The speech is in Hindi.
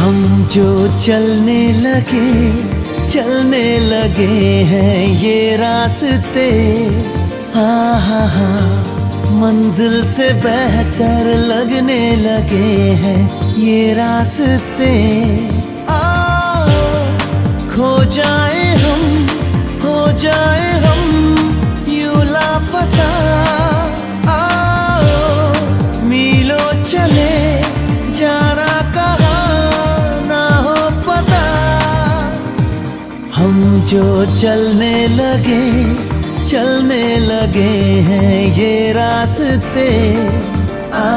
हम जो चलने लगे हैं ये रास्ते, मंजिल से बेहतर लगने लगे हैं ये रास्ते। आओ खो जाए हम यूं लापता, आओ मीलों चले जाना कहाँ ना हो पता। हम जो चलने लगे हैं ये रास्ते।